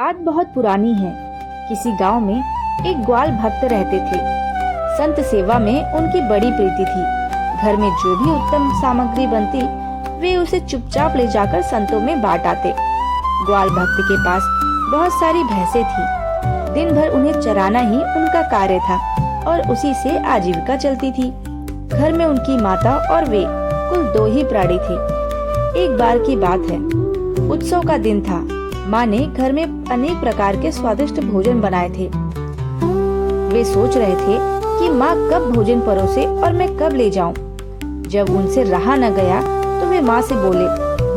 बात बहुत पुरानी है। किसी गांव में एक ग्वाल भक्त रहते थे। संत सेवा में उनकी बड़ी प्रीति थी। घर में जो भी उत्तम सामग्री बनती वे उसे चुपचाप ले जाकर संतों में बांट आते। ग्वाल भक्त के पास बहुत सारी भैंसें थी। दिन भर उन्हें चराना ही उनका कार्य था और उसी से आजीविका चलती थी। घर में उनकी माता और वे कुल 2 ही प्राणी थे। एक बार की बात है, उत्सव का दिन था। माँ ने घर में अनेक प्रकार के स्वादिष्ट भोजन बनाए थे। वे सोच रहे थे कि माँ कब भोजन परोसे और मैं कब ले जाऊं। जब उनसे रहा न गया तो वे माँ से बोले,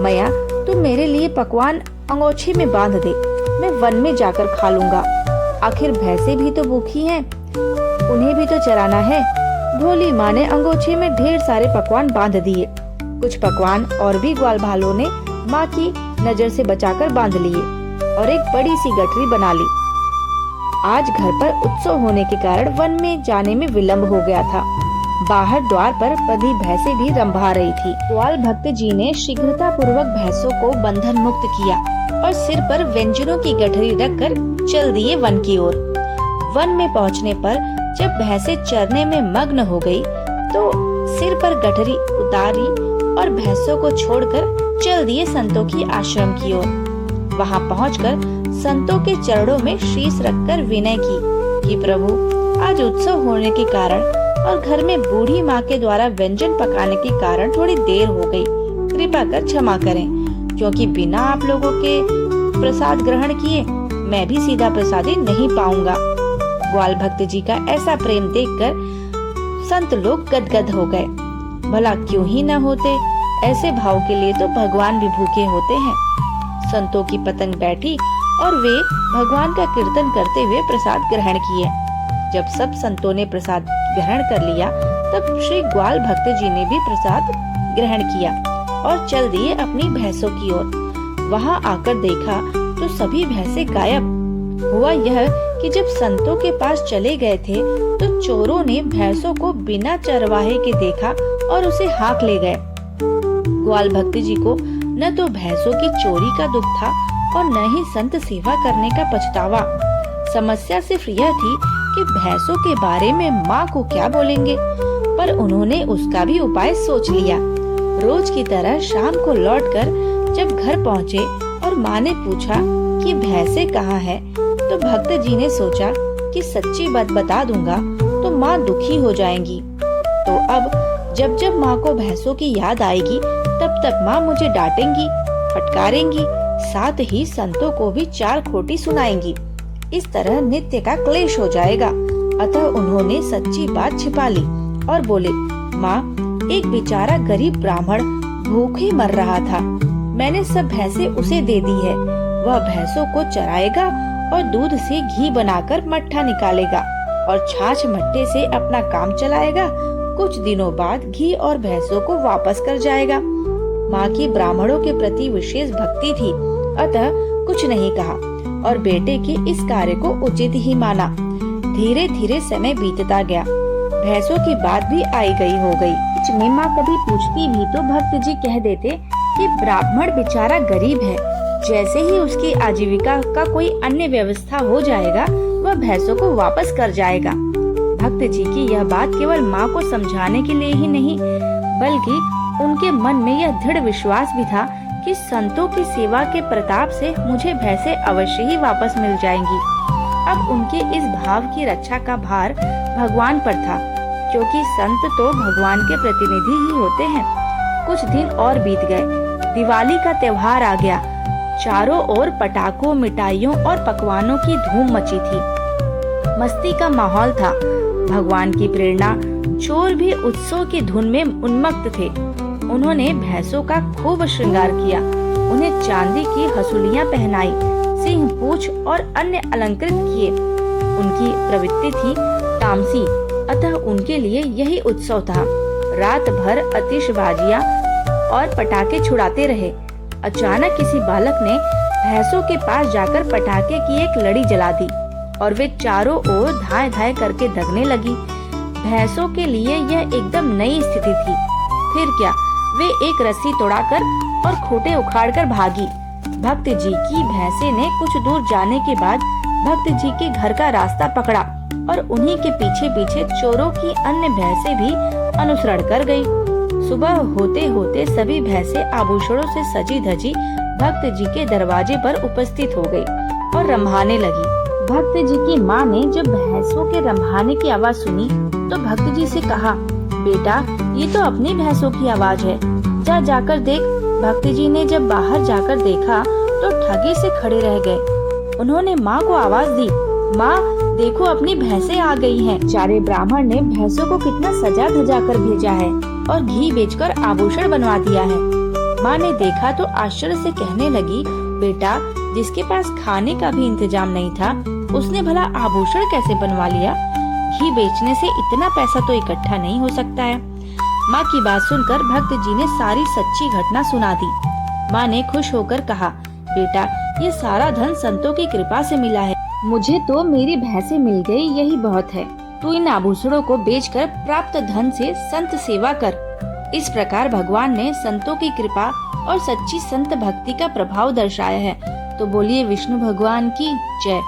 मैया तुम मेरे लिए पकवान अंगोछे में बांध दे, मैं वन में जाकर खा लूंगा। आखिर भैंसें भी तो भूखी हैं, उन्हें भी तो चराना है। भोली माँ ने अंगोछे में ढेर सारे पकवान बांध दिए। कुछ पकवान और भी ग्वाल भालों ने माँ की नजर से बचाकर बांध लिए और एक बड़ी सी गठरी बना ली। आज घर पर उत्सव होने के कारण वन में जाने में विलंब हो गया था। बाहर द्वार पर बंधी भैंसें भी रंभा रही थी। ग्वाल भक्त जी ने शीघ्रता पूर्वक भैंसों को बंधन मुक्त किया और सिर पर व्यंजनों की गठरी रखकर चल दिए वन की ओर। वन में पहुंचने पर जब भैंसें चरने में मग्न हो गई तो सिर पर गठरी उतारी और भैंसों को छोड़कर चल दिए संतों की आश्रम की ओर। वहां पहुंचकर संतों के चरणों में शीश रखकर विनय की कि प्रभु आज उत्सव होने के कारण और घर में बूढ़ी माँ के द्वारा व्यंजन पकाने के कारण थोड़ी देर हो गई, कृपा कर क्षमा करें, क्योंकि बिना आप लोगों के प्रसाद ग्रहण किए मैं भी सीधा प्रसादी नहीं पाऊंगा। ग्वाल भक्त जी का ऐसा प्रेम देखकर संत लोग गदगद हो गए। भला क्यों ही न होते, ऐसे भाव के लिए तो भगवान भी भूखे होते हैं। संतों की पतंग बैठी और वे भगवान का कीर्तन करते हुए प्रसाद ग्रहण किए। जब सब संतों ने प्रसाद ग्रहण कर लिया तब श्री ग्वाल भक्त जी ने भी प्रसाद ग्रहण किया और चल दिए अपनी भैंसों की ओर। वहां आकर देखा तो सभी भैंसें गायब। हुआ यह कि जब संतों के पास चले गए थे तो चोरों ने भैंसों को बिना चरवाहे के देखा और उसे हाँक ले गए। ग्वाल भक्त जी को न तो भैंसों की चोरी का दुख था और न ही संत सेवा करने का पछतावा। समस्या सिर्फ यह थी कि भैंसों के बारे में माँ को क्या बोलेंगे, पर उन्होंने उसका भी उपाय सोच लिया। रोज की तरह शाम को लौटकर जब घर पहुँचे और माँ ने पूछा कि भैंसें कहाँ है, तो भक्त जी ने सोचा कि सच्ची बात बता दूंगा तो माँ दुखी हो जाएंगी। तो अब जब जब माँ को भैंसों की याद आएगी तब तक माँ मुझे डांटेंगी, फटकारेंगी, साथ ही संतों को भी 4 खोटी सुनाएंगी। इस तरह नित्य का क्लेश हो जाएगा। अतः उन्होंने सच्ची बात छिपा ली और बोले, माँ एक बेचारा गरीब ब्राह्मण भूखे मर रहा था, मैंने सब भैंसें उसे दे दी है। वह भैंसों को चराएगा और दूध से घी बनाकर मट्ठा निकालेगा और छाछ मट्टे से अपना काम चलाएगा। कुछ दिनों बाद घी और भैंसों को वापस कर जाएगा। माँ की ब्राह्मणों के प्रति विशेष भक्ति थी, अतः कुछ नहीं कहा और बेटे के इस कार्य को उचित ही माना। धीरे धीरे समय बीतता गया। भैंसों की बात भी आई गई हो गई। बीच में माँ कभी पूछती भी तो भक्त जी कह देते कि ब्राह्मण बेचारा गरीब है, जैसे ही उसकी आजीविका का कोई अन्य व्यवस्था हो जाएगा वह भैंसों को वापस कर जाएगा। भक्त जी की यह बात केवल माँ को समझाने के लिए ही नहीं, बल्कि उनके मन में यह दृढ़ विश्वास भी था कि संतों की सेवा के प्रताप से मुझे भैंसें अवश्य ही वापस मिल जाएंगी। अब उनके इस भाव की रक्षा का भार भगवान पर था, क्योंकि संत तो भगवान के प्रतिनिधि ही होते हैं। कुछ दिन और बीत गए। दिवाली का त्योहार आ गया। चारों ओर पटाखों, मिठाइयों और पकवानों की धूम मची थी। मस्ती का माहौल था। भगवान की प्रेरणा चोर भी उत्सव की धुन में उन्मत्त थे। उन्होंने भैंसों का खूब श्रृंगार किया, उन्हें चांदी की हसूलियां पहनाई, सिंह पूंछ और अन्य अलंकृत किए। उनकी प्रवृत्ति थी तामसी, अतः उनके लिए यही उत्सव था। रात भर आतिशबाजियां और पटाखे छुड़ाते रहे। अचानक किसी बालक ने भैंसों के पास जाकर पटाखे की एक लड़ी जला दी और वे चारों ओर धाए धाए करके दगने लगी। भैंसों के लिए यह एकदम नई स्थिति थी। फिर क्या, वे एक रस्सी तोड़ाकर और खूंटे उखाड़कर भागी। भक्त जी की भैंसे ने कुछ दूर जाने के बाद भक्त जी के घर का रास्ता पकड़ा और उन्हीं के पीछे पीछे चोरों की अन्य भैंसे भी अनुसरण कर गई। सुबह होते होते सभी भैंसे आभूषणों से सजी धजी भक्त जी के दरवाजे पर उपस्थित हो गई और रम्भाने लगी। भक्त जी की माँ ने जब भैंसों के रम्भाने की आवाज सुनी तो भक्त जी से कहा, बेटा ये तो अपनी भैंसों की आवाज है, जा जाकर देख। भक्त जी ने जब बाहर जाकर देखा तो ठगी से खड़े रह गए। उन्होंने माँ को आवाज दी, माँ देखो अपनी भैंसें आ गई हैं। चारे ब्राह्मण ने भैंसों को कितना सजा धजा कर भेजा है और घी बेचकर आभूषण बनवा दिया है। माँ ने देखा तो आश्चर्य से कहने लगी, बेटा जिसके पास खाने का भी इंतजाम नहीं था उसने भला आभूषण कैसे बनवा लिया? घी बेचने से इतना पैसा तो इकट्ठा नहीं हो सकता है। माँ की बात सुनकर भक्त जी ने सारी सच्ची घटना सुना दी। माँ ने खुश होकर कहा, बेटा ये सारा धन संतों की कृपा से मिला है, मुझे तो मेरी भैंसें मिल गई यही बहुत है। तू इन आभूषणों को बेचकर प्राप्त धन से संत सेवा कर। इस प्रकार भगवान ने संतों की कृपा और सच्ची संत भक्ति का प्रभाव दर्शाया है। तो बोलिए विष्णु भगवान की जय।